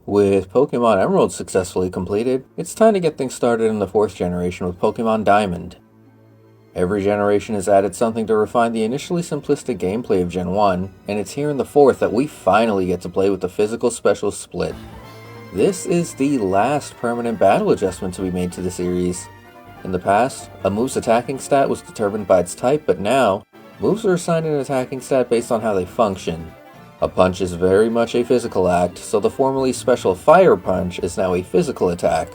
With Pokemon Emerald successfully completed, it's time to get things started in the 4th generation with Pokemon Diamond. Every generation has added something to refine the initially simplistic gameplay of Gen 1, and it's here in the 4th that we finally get to play with the physical special split. This is the last permanent battle adjustment to be made to the series. In the past, a move's attacking stat was determined by its type, but now, moves are assigned an attacking stat based on how they function. A punch is very much a physical act, so the formerly special Fire Punch is now a physical attack.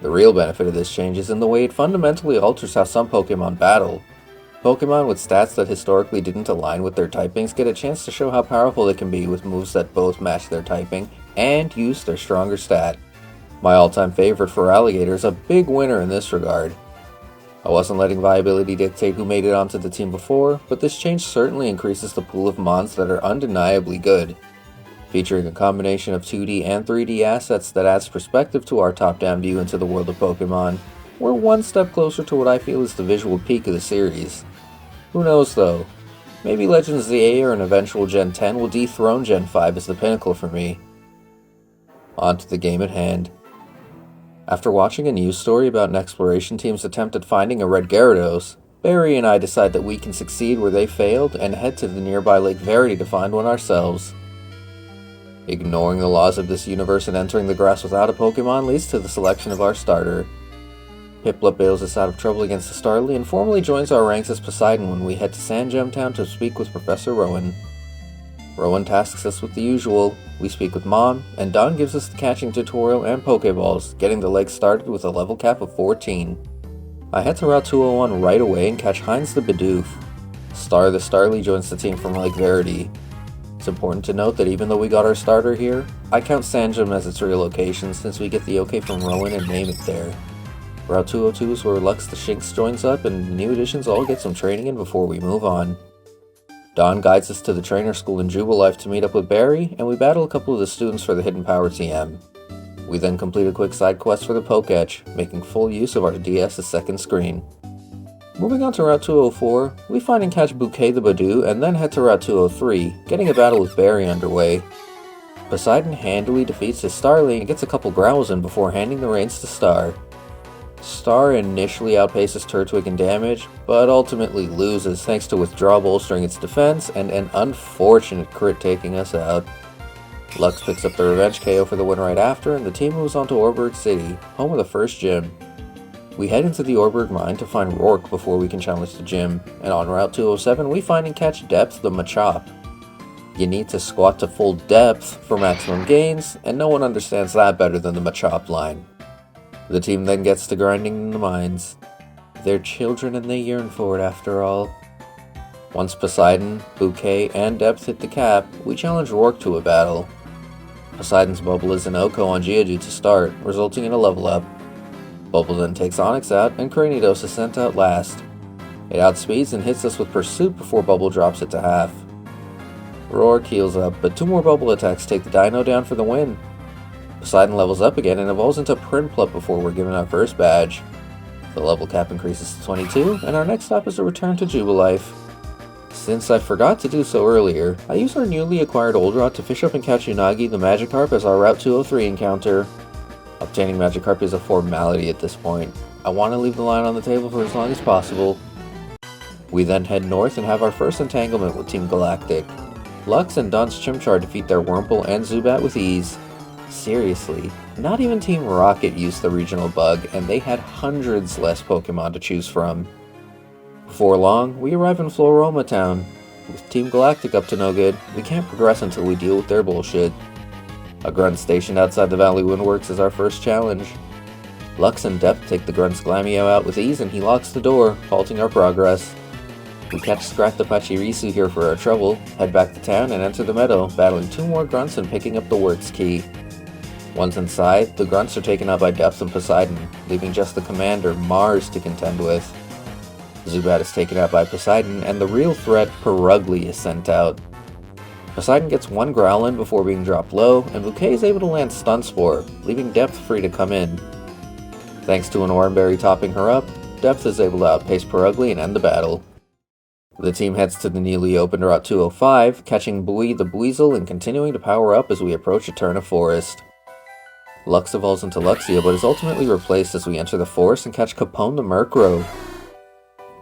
The real benefit of this change is in the way it fundamentally alters how some Pokemon battle. Pokemon with stats that historically didn't align with their typings get a chance to show how powerful they can be with moves that both match their typing and use their stronger stat. My all-time favorite for Alligator is a big winner in this regard. I wasn't letting viability dictate who made it onto the team before, but this change certainly increases the pool of mons that are undeniably good. Featuring a combination of 2D and 3D assets that adds perspective to our top-down view into the world of Pokemon, we're one step closer to what I feel is the visual peak of the series. Who knows though, maybe Legends ZA or an eventual Gen 10 will dethrone Gen 5 as the pinnacle for me. On to the game at hand. After watching a news story about an exploration team's attempt at finding a red Gyarados, Barry and I decide that we can succeed where they failed and head to the nearby Lake Verity to find one ourselves. Ignoring the laws of this universe and entering the grass without a Pokemon leads to the selection of our starter. Piplup bails us out of trouble against the Starly and formally joins our ranks as Poseidon when we head to Sand Gem Town to speak with Professor Rowan. Rowan tasks us with the usual. We speak with Mom, and Don gives us the catching tutorial and Pokeballs, getting the leg started with a level cap of 14. I head to Route 201 right away and catch Heinz the Bidoof. Star the Starly joins the team from Lake Verity. It's important to note that even though we got our starter here, I count Sandgem as its real location since we get the okay from Rowan and name it there. Route 202 is where Lux the Shinx joins up and the new additions all get some training in before we move on. Don guides us to the trainer school in Jubilife to meet up with Barry, and we battle a couple of the students for the Hidden Power TM. We then complete a quick side quest for the Pokétch, making full use of our DS's second screen. Moving on to Route 204, we find and catch Bouquet the Badoo and then head to Route 203, getting a battle with Barry underway. Poseidon handily defeats his Starly and gets a couple growls in before handing the reins to Star. Star initially outpaces Turtwig in damage, but ultimately loses thanks to Withdraw bolstering its defense and an unfortunate crit taking us out. Lux picks up the revenge KO for the win right after, and the team moves on to Orberg City, home of the first gym. We head into the Orberg mine to find Rourke before we can challenge the gym, and on Route 207 we find and catch Depth the Machop. You need to squat to full depth for maximum gains, and no one understands that better than the Machop line. The team then gets to grinding in the mines. They're children and they yearn for it after all. Once Poseidon, Bouquet, and Depth hit the cap, we challenge Rourke to a battle. Poseidon's Bubble is an OHKO on Geodude to start, resulting in a level up. Bubble then takes Onix out, and Cranidos is sent out last. It outspeeds and hits us with Pursuit before Bubble drops it to half. Rourke heals up, but 2 more Bubble attacks take the Dino down for the win. Poseidon levels up again and evolves into Prinplup before we're given our first badge. The level cap increases to 22, and our next stop is a return to Jubilife. Since I forgot to do so earlier, I use our newly acquired Oldrot to fish up and catch Unagi the Magikarp as our Route 203 encounter. Obtaining Magikarp is a formality at this point. I want to leave the line on the table for as long as possible. We then head north and have our first entanglement with Team Galactic. Lux and Don's Chimchar defeat their Wurmple and Zubat with ease. Seriously, not even Team Rocket used the regional bug, and they had hundreds less Pokemon to choose from. Before long, we arrive in Floroma Town. With Team Galactic up to no good, we can't progress until we deal with their bullshit. A grunt stationed outside the Valley Windworks is our first challenge. Lux and Depth take the grunt's Glameow out with ease and he locks the door, halting our progress. We catch Scrat the Pachirisu here for our trouble, head back to town and enter the meadow, battling 2 more grunts and picking up the Works key. Once inside, the grunts are taken out by Depth and Poseidon, leaving just the commander, Mars, to contend with. Zubat is taken out by Poseidon, and the real threat, Perugly, is sent out. Poseidon gets 1 Growlithe before being dropped low, and Bouquet is able to land Stun Spore, leaving Depth free to come in. Thanks to an Oranberry topping her up, Depth is able to outpace Perugly and end the battle. The team heads to the newly opened Route 205, catching Boui the Buizel and continuing to power up as we approach Eterna Forest. Lux evolves into Luxia, but is ultimately replaced as we enter the forest and catch Capone the Murkrow.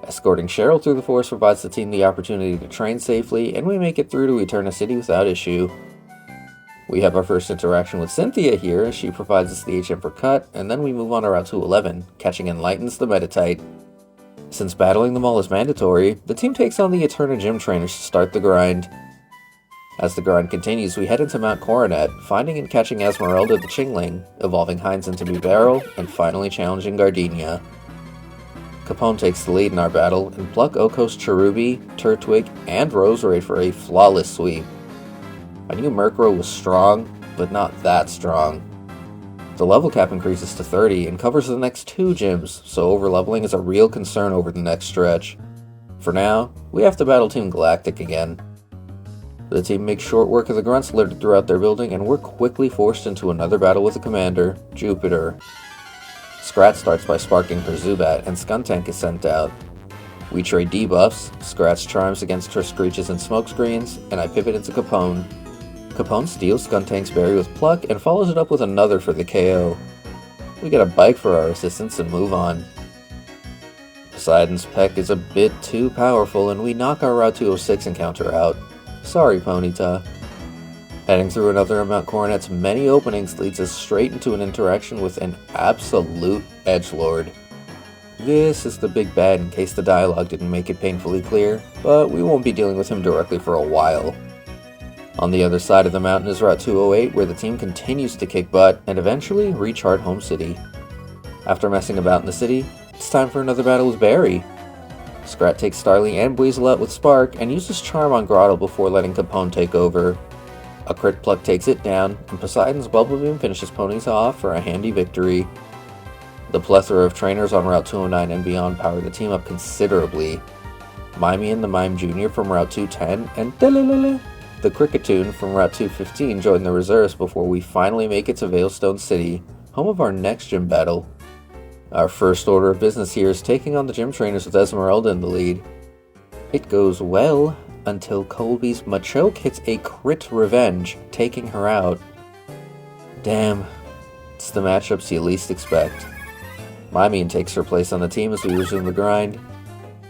Escorting Cheryl through the forest provides the team the opportunity to train safely, and we make it through to Eterna City without issue. We have our first interaction with Cynthia here, as she provides us the HM for Cut, and then we move on to Route 211, catching Enlightens the Meditite. Since battling them all is mandatory, the team takes on the Eterna Gym Trainers to start the grind. As the grind continues, we head into Mount Coronet, finding and catching Esmeralda the Chingling, evolving Hines into Bibarel, and finally challenging Gardenia. Capone takes the lead in our battle, and pluck Oko's Cherubi, Turtwig, and Roserade for a flawless sweep. I knew Murkrow was strong, but not that strong. The level cap increases to 30 and covers the next 2 gyms, so overleveling is a real concern over the next stretch. For now, we have to battle Team Galactic again. The team makes short work of the grunts littered throughout their building, and we're quickly forced into another battle with the commander, Jupiter. Scrat starts by sparking her Zubat, and Skuntank is sent out. We trade debuffs, Scrat's charms against her Screeches and Smokescreens, and I pivot into Capone. Capone steals Skuntank's berry with Pluck and follows it up with another for the KO. We get a bike for our assistance and move on. Poseidon's Peck is a bit too powerful, and we knock our Route 206 encounter out. Sorry, Ponyta. Heading through another of Mount Coronet's many openings leads us straight into an interaction with an absolute edgelord. This is the big bad in case the dialogue didn't make it painfully clear, but we won't be dealing with him directly for a while. On the other side of the mountain is Route 208, where the team continues to kick butt and eventually reach Home City. After messing about in the city, it's time for another battle with Barry. Scrat takes Starly and Weasel out with Spark and uses Charm on Grottle before letting Capone take over. A crit pluck takes it down, and Poseidon's Bubble Beam finishes Ponyta off for a handy victory. The plethora of trainers on Route 209 and beyond power the team up considerably. Mimian the Mime Jr. from Route 210 and the Cricketoon from Route 215 join the reserves before we finally make it to Veilstone City, home of our next gym battle. Our first order of business here is taking on the gym trainers with Esmeralda in the lead. It goes well until Colby's Machoke hits a crit revenge, taking her out. Damn, it's the matchups you least expect. Mimian takes her place on the team as we resume the grind.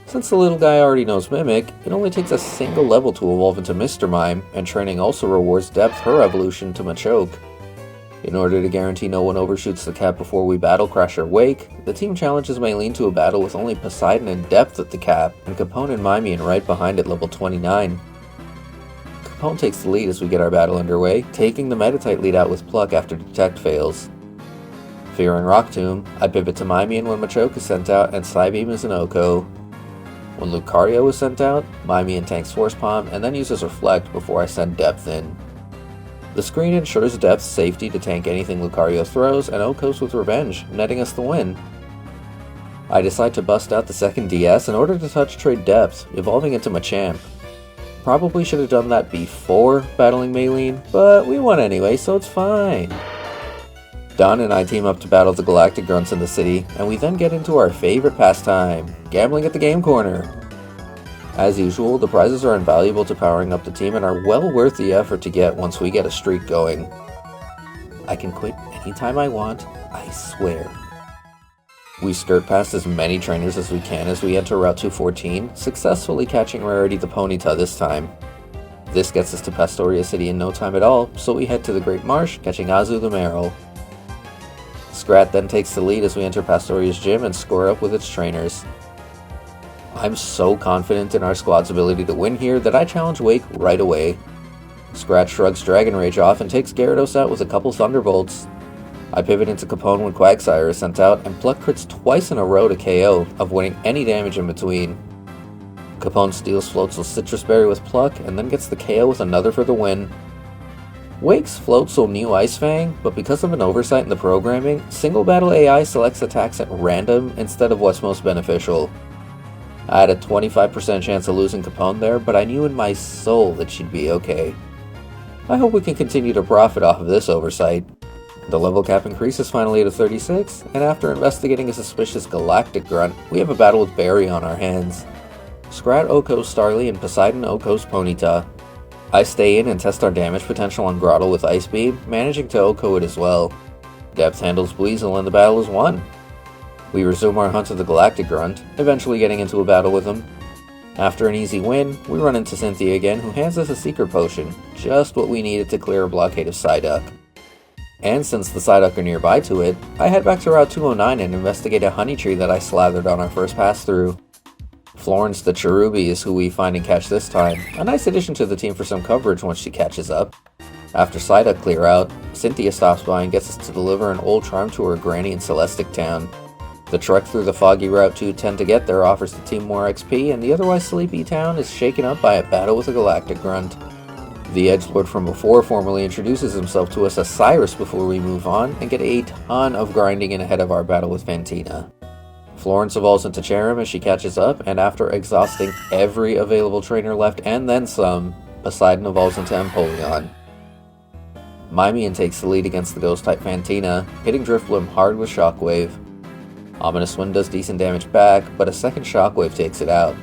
Since the little guy already knows Mimic, it only takes a single level to evolve into Mr. Mime, and training also rewards Depth her evolution to Machoke. In order to guarantee no one overshoots the cap before we battle Crash or Wake, the team challenges Maylene to a battle with only Poseidon and Depth at the cap, and Capone and Mimian right behind at level 29. Capone takes the lead as we get our battle underway, taking the Meditite lead out with Pluck after Detect fails. Fearing Rock Tomb, I pivot to Mimian when Machoke is sent out and Psybeam is an Oko. When Lucario is sent out, Mimian tanks Force Palm and then uses Reflect before I send Depth in. The screen ensures Depth's safety to tank anything Lucario throws, and Okos with Revenge, netting us the win. I decide to bust out the second DS in order to touch trade Depth, evolving into Machamp. Probably should have done that before battling Maylene, but we won anyway, so it's fine. Don and I team up to battle the Galactic Grunts in the city, and we then get into our favorite pastime, gambling at the game corner. As usual, the prizes are invaluable to powering up the team and are well worth the effort to get once we get a streak going. I can quit anytime I want, I swear. We skirt past as many trainers as we can as we enter Route 214, successfully catching Rarity the Ponyta this time. This gets us to Pastoria City in no time at all, so we head to the Great Marsh, catching Azu the Marill. Scrat then takes the lead as we enter Pastoria's gym and score up with its trainers. I'm so confident in our squad's ability to win here that I challenge Wake right away. Scrat shrugs Dragon Rage off and takes Gyarados out with a couple Thunderbolts. I pivot into Capone when Quagsire is sent out and Pluck crits twice in a row to KO, avoiding any damage in between. Capone steals Floatzel's Citrus Berry with Pluck and then gets the KO with another for the win. Wake's Floatzel knew Ice Fang, but because of an oversight in the programming, Single Battle AI selects attacks at random instead of what's most beneficial. I had a 25% chance of losing Capone there, but I knew in my soul that she'd be okay. I hope we can continue to profit off of this oversight. The level cap increases finally to 36, and after investigating a suspicious Galactic Grunt, we have a battle with Barry on our hands. Scrat Okos Starly and Poseidon Okos Ponyta. I stay in and test our damage potential on Grottle with Ice Beam, managing to Oko it as well. Depth handles Weasel and the battle is won. We resume our hunt of the Galactic Grunt, eventually getting into a battle with him. After an easy win, we run into Cynthia again, who hands us a secret potion, just what we needed to clear a blockade of Psyduck. And since the Psyduck are nearby to it, I head back to Route 209 and investigate a honey tree that I slathered on our first pass through. Florence the Cherubi is who we find and catch this time, a nice addition to the team for some coverage once she catches up. After Psyduck clear out, Cynthia stops by and gets us to deliver an old charm to her granny in Celestic Town. The trek through the foggy Route 210 to get there offers the team more XP, and the otherwise sleepy town is shaken up by a battle with a Galactic Grunt. The edgelord from before formally introduces himself to us as Cyrus before we move on, and get a ton of grinding in ahead of our battle with Fantina. Florence evolves into Cherrim as she catches up, and after exhausting every available trainer left and then some, Poseidon evolves into Empoleon. Mimian takes the lead against the Ghost-type Fantina, hitting Drifblim hard with Shockwave. Ominous Wind does decent damage back, but a second Shockwave takes it out.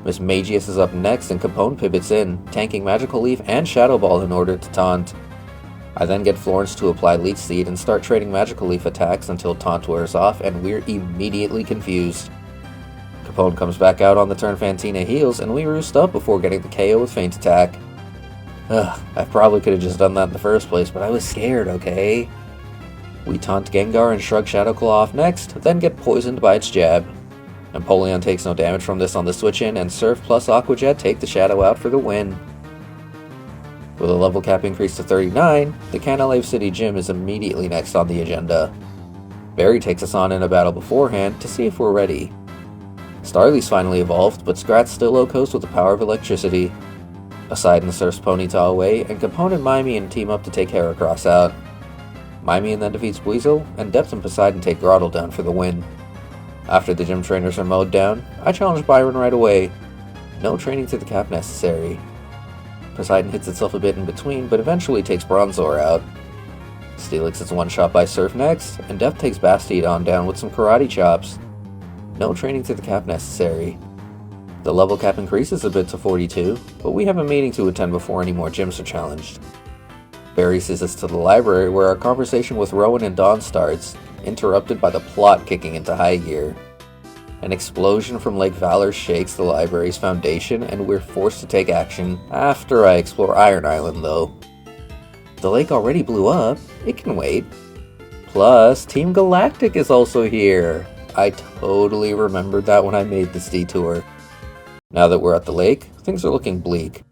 Miss Magius is up next and Capone pivots in, tanking Magical Leaf and Shadow Ball in order to taunt. I then get Florence to apply Leech Seed and start trading Magical Leaf attacks until taunt wears off and we're immediately confused. Capone comes back out on the turn Fantina heals and we roost up before getting the KO with Feint Attack. I probably could have just done that in the first place, but I was scared, okay? We taunt Gengar and shrug Shadow Claw off next, then get poisoned by its jab. Empoleon takes no damage from this on the switch-in, and Surf plus Aqua Jet take the Shadow out for the win. With a level cap increase to 39, the Canalave City Gym is immediately next on the agenda. Barry takes us on in a battle beforehand to see if we're ready. Starly's finally evolved, but Scrat's still low-coast with the power of electricity. Poseidon surfs Ponyta away, and Capone and Mimian team up to take Heracross out. Mimian then defeats Weasel, and Depth and Poseidon take Grotle down for the win. After the gym trainers are mowed down, I challenge Byron right away. No training to the cap necessary. Poseidon hits itself a bit in between, but eventually takes Bronzor out. Steelix is one-shot by Surf next, and Depth takes Bastiodon down with some Karate Chops. No training to the cap necessary. The level cap increases a bit to 42, but we have a meeting to attend before any more gyms are challenged. Barry sees us to the library where our conversation with Rowan and Dawn starts, interrupted by the plot kicking into high gear. An explosion from Lake Valor shakes the library's foundation and we're forced to take action after I explore Iron Island though. The lake already blew up, it can wait. Plus, Team Galactic is also here. I totally remembered that when I made this detour. Now that we're at the lake, things are looking bleak.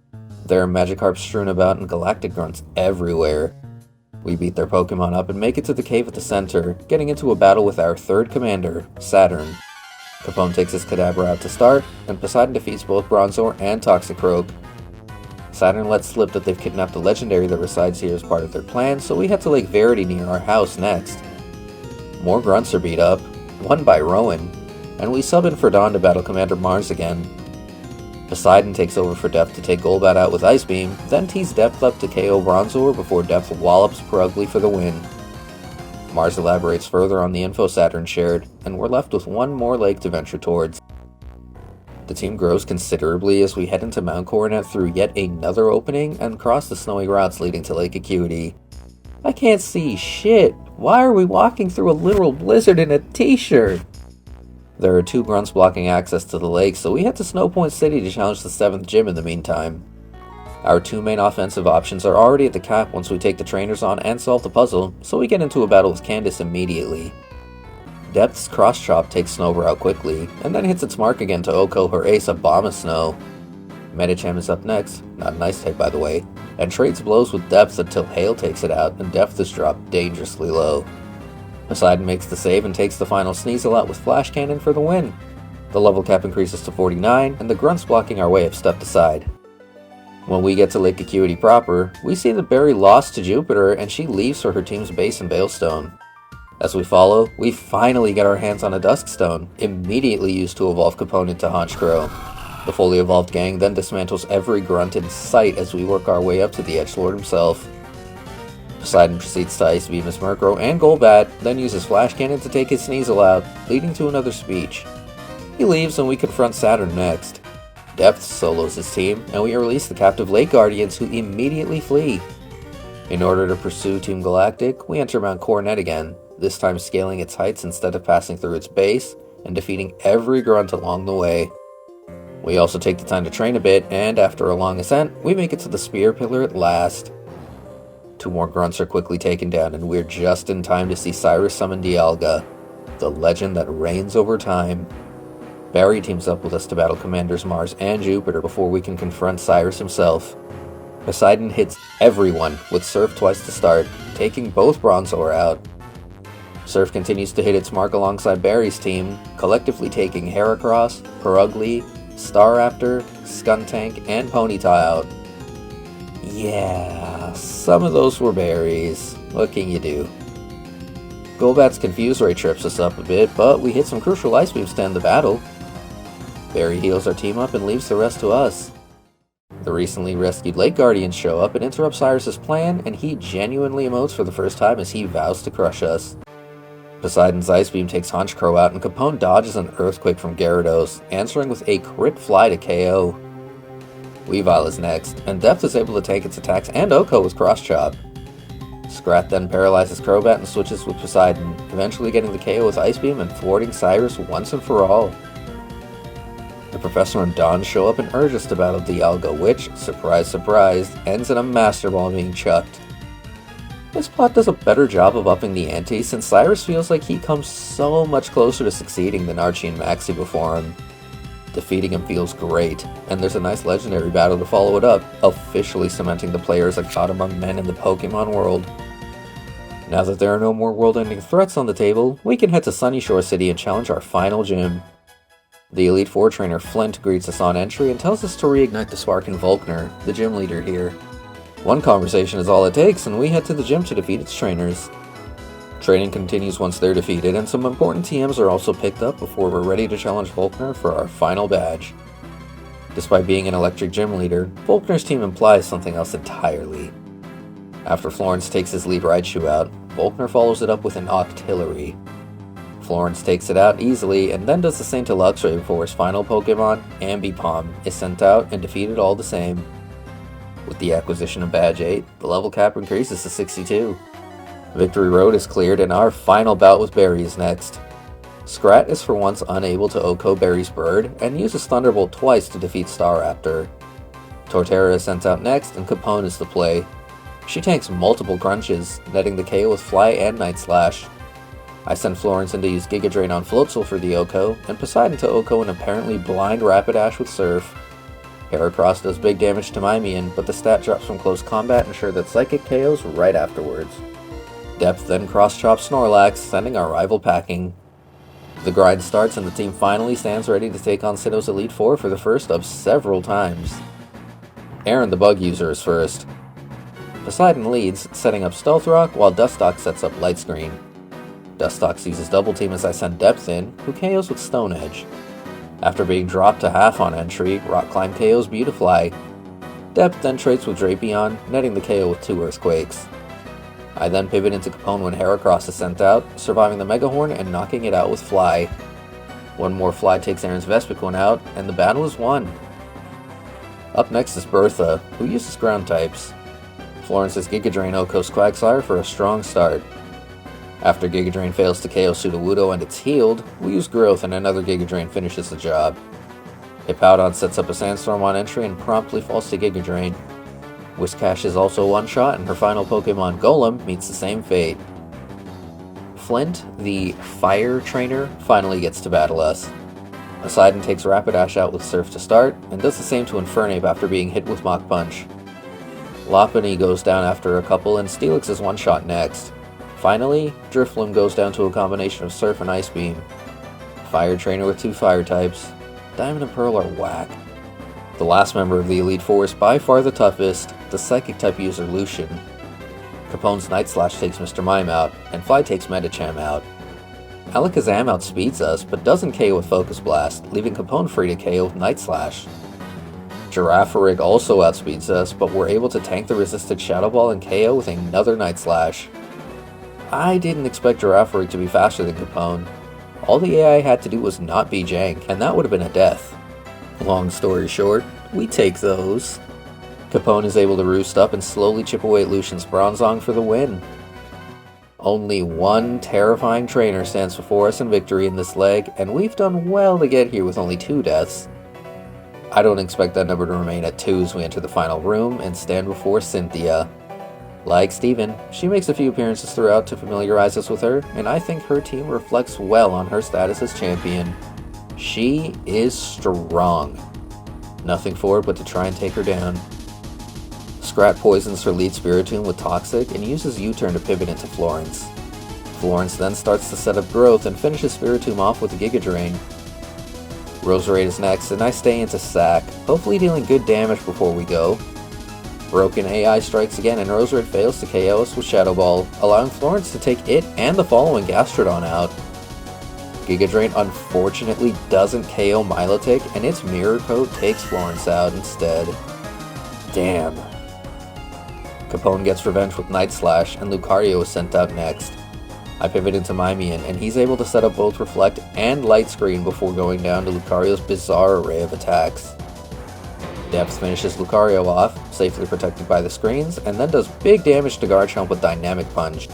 There are Magikarps strewn about and Galactic Grunts everywhere. We beat their Pokemon up and make it to the cave at the center, getting into a battle with our third commander, Saturn. Capone takes his Kadabra out to start, and Poseidon defeats both Bronzor and Toxicroak. Saturn lets slip that they've kidnapped the legendary that resides here as part of their plan, so we head to Lake Verity near our house next. More Grunts are beat up, one by Rowan, and we sub in for Dawn to battle Commander Mars again. Poseidon takes over for Depth to take Golbat out with Ice Beam, then tees Depth up to KO Bronzor before Depth wallops Purugly for the win. Mars elaborates further on the info Saturn shared, and we're left with one more lake to venture towards. The team grows considerably as we head into Mount Coronet through yet another opening and cross the snowy routes leading to Lake Acuity. I can't see shit! Why are we walking through a literal blizzard in a t-shirt? There are 2 Grunts blocking access to the lake, so we head to Snowpoint City to challenge the 7th gym in the meantime. Our 2 main offensive options are already at the cap once we take the trainers on and solve the puzzle, so we get into a battle with Candace immediately. Depth's Cross Chop takes Snowbro out quickly, and then hits its mark again to Oko her ace Abomasnow. Medicham is up next, not an ice type by the way, and trades blows with Depth until Hail takes it out and Depth is dropped dangerously low. Poseidon makes the save and takes the final Sneasel out with Flash Cannon for the win. The level cap increases to 49, and the Grunts blocking our way have stepped aside. When we get to Lake Acuity proper, we see that Barry lost to Jupiter and she leaves for her team's base in Veilstone. As we follow, we finally get our hands on a Duskstone, immediately used to evolve Capone into Honchkrow. The fully evolved gang then dismantles every Grunt in sight as we work our way up to the Edgelord himself. Poseidon proceeds to Ice Beam his Murkrow and Golbat, then uses Flash Cannon to take his Sneasel out, leading to another speech. He leaves and we confront Saturn next. Depth solos his team, and we release the captive Lake Guardians who immediately flee. In order to pursue Team Galactic, we enter Mount Coronet again, this time scaling its heights instead of passing through its base, and defeating every grunt along the way. We also take the time to train a bit, and after a long ascent, we make it to the Spear Pillar at last. 2 more grunts are quickly taken down, and we're just in time to see Cyrus summon Dialga, the legend that reigns over time. Barry teams up with us to battle Commanders Mars and Jupiter before we can confront Cyrus himself. Poseidon hits everyone with Surf twice to start, taking both Bronzor out. Surf continues to hit its mark alongside Barry's team, collectively taking Heracross, Perugly, Staraptor, Skuntank, and Ponyta out. Yeah, some of those were berries. What can you do? Golbat's Confuse Ray trips us up a bit, but we hit some crucial Ice Beams to end the battle. Barry heals our team up and leaves the rest to us. The recently rescued Lake Guardians show up and interrupt Cyrus's plan, and he genuinely emotes for the first time as he vows to crush us. Poseidon's Ice Beam takes Honchkrow out, and Capone dodges an Earthquake from Gyarados, answering with a crit fly to KO. Weavile is next, and Depth is able to tank its attacks and OHKO with Cross Chop. Scrat then paralyzes Crobat and switches with Poseidon, eventually getting the KO with Ice Beam and thwarting Cyrus once and for all. The Professor and Dawn show up and urge us to battle Dialga, which, surprise surprise, ends in a Master Ball being chucked. This plot does a better job of upping the ante, since Cyrus feels like he comes so much closer to succeeding than Archie and Maxie before him. Defeating him feels great, and there's a nice legendary battle to follow it up, officially cementing the player as a god among men in the Pokemon world. Now that there are no more world-ending threats on the table, we can head to Sunyshore City and challenge our final gym. The Elite Four trainer Flint greets us on entry and tells us to reignite the spark in Volkner, the gym leader here. One conversation is all it takes, and we head to the gym to defeat its trainers. Training continues once they're defeated, and some important TMs are also picked up before we're ready to challenge Volkner for our final badge. Despite being an electric gym leader, Volkner's team implies something else entirely. After Florence takes his lead Raichu out, Volkner follows it up with an Octillery. Florence takes it out easily, and then does the same to Luxray before his final Pokemon, Ambipom, is sent out and defeated all the same. With the acquisition of Badge 8, the level cap increases to 62. Victory Road is cleared, and our final bout with Barry is next. Scrat is for once unable to OHKO Barry's bird, and uses Thunderbolt twice to defeat Staraptor. Torterra is sent out next, and Capone is the play. She tanks multiple crunches, netting the KO with Fly and Night Slash. I send Florence in to use Giga Drain on Floatzel for the OHKO, and Poseidon to OHKO an apparently blind Rapidash with Surf. Heracross does big damage to Mimian, but the stat drops from close combat ensure that Psychic KOs right afterwards. Depth then cross-chops Snorlax, sending our rival packing. The grind starts and the team finally stands ready to take on Sinnoh's Elite Four for the first of several times. Aaron the Bug User is first. Poseidon leads, setting up Stealth Rock, while Dustox sets up Light Screen. Dustox uses Double Team as I send Depth in, who KOs with Stone Edge. After being dropped to half on entry, Rock Climb KOs Beautifly. Depth then trades with Drapion, netting the KO with 2 Earthquakes. I then pivot into Capone when Heracross is sent out, surviving the Mega Horn and knocking it out with Fly. One more Fly takes Aaron's Vespiquen out, and the battle is won. Up next is Bertha, who uses Ground types. Florence's Giga Drain OHKOs Quagsire for a strong start. After Giga Drain fails to KO Sudowoodo and it's healed, we use Growth and another Giga Drain finishes the job. Hippowdon sets up a Sandstorm on entry and promptly falls to Giga Drain. Whiscash is also one-shot, and her final Pokemon, Golem, meets the same fate. Flint, the Fire Trainer, finally gets to battle us. Poseidon takes Rapidash out with Surf to start, and does the same to Infernape after being hit with Mach Punch. Lopunny goes down after a couple, and Steelix is one-shot next. Finally, Drifloon goes down to a combination of Surf and Ice Beam. Fire Trainer with 2 Fire types. Diamond and Pearl are whack. The last member of the Elite Four is by far the toughest, the Psychic type user Lucian. Capone's Night Slash takes Mr. Mime out, and Fly takes Medicham out. Alakazam outspeeds us, but doesn't KO with Focus Blast, leaving Capone free to KO with Night Slash. Girafarig also outspeeds us, but we're able to tank the resisted Shadow Ball and KO with another Night Slash. I didn't expect Girafarig to be faster than Capone. All the AI had to do was not be jank, and that would have been a death. Long story short, we take those. Capone is able to roost up and slowly chip away at Lucian's Bronzong for the win. Only one terrifying trainer stands before us in victory in this leg, and we've done well to get here with only 2 deaths. I don't expect that number to remain at 2 as we enter the final room and stand before Cynthia. Like Steven, she makes a few appearances throughout to familiarize us with her, and I think her team reflects well on her status as champion. She is strong. Nothing for it but to try and take her down. Scrat poisons her lead Spiritomb with Toxic and uses U-turn to pivot into Florence. Florence then starts to set up growth and finishes Spiritomb off with a Giga Drain. Roserade is next, and I stay into Sack, hopefully dealing good damage before we go. Broken AI strikes again, and Roserade fails to KO us with Shadow Ball, allowing Florence to take it and the following Gastrodon out. Giga Drain unfortunately doesn't KO Milotic, and its Mirror Coat takes Florence out instead. Damn. Capone gets revenge with Night Slash, and Lucario is sent out next. I pivot into Mimian, and he's able to set up both Reflect and Light Screen before going down to Lucario's bizarre array of attacks. Depth finishes Lucario off, safely protected by the screens, and then does big damage to Garchomp with Dynamic Punch.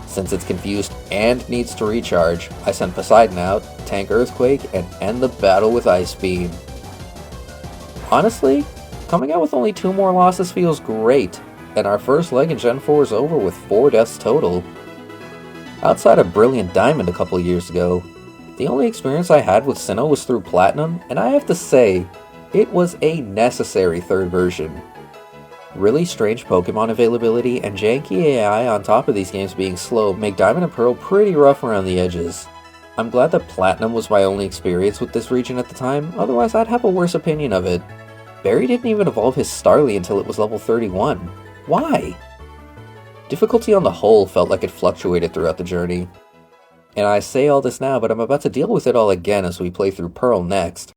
Since it's confused and needs to recharge, I send Poseidon out, tank Earthquake, and end the battle with Ice Beam. Honestly, coming out with only 2 more losses feels great, and our first leg in Gen 4 is over with 4 deaths total. Outside of Brilliant Diamond a couple years ago, the only experience I had with Sinnoh was through Platinum, and I have to say, it was a necessary 3rd version. Really strange Pokemon availability and janky AI on top of these games being slow make Diamond and Pearl pretty rough around the edges. I'm glad that Platinum was my only experience with this region at the time, otherwise I'd have a worse opinion of it. Barry didn't even evolve his Starly until it was level 31. Why? Difficulty on the whole felt like it fluctuated throughout the journey. And I say all this now, but I'm about to deal with it all again as we play through Pearl next.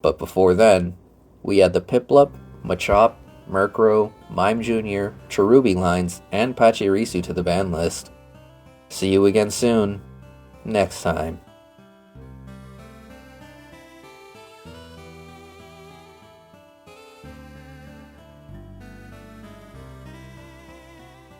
But before then, we add the Piplup, Machop, Murkrow, Mime Jr., Cherubi lines, and Pachirisu to the ban list. See you again soon. Next time.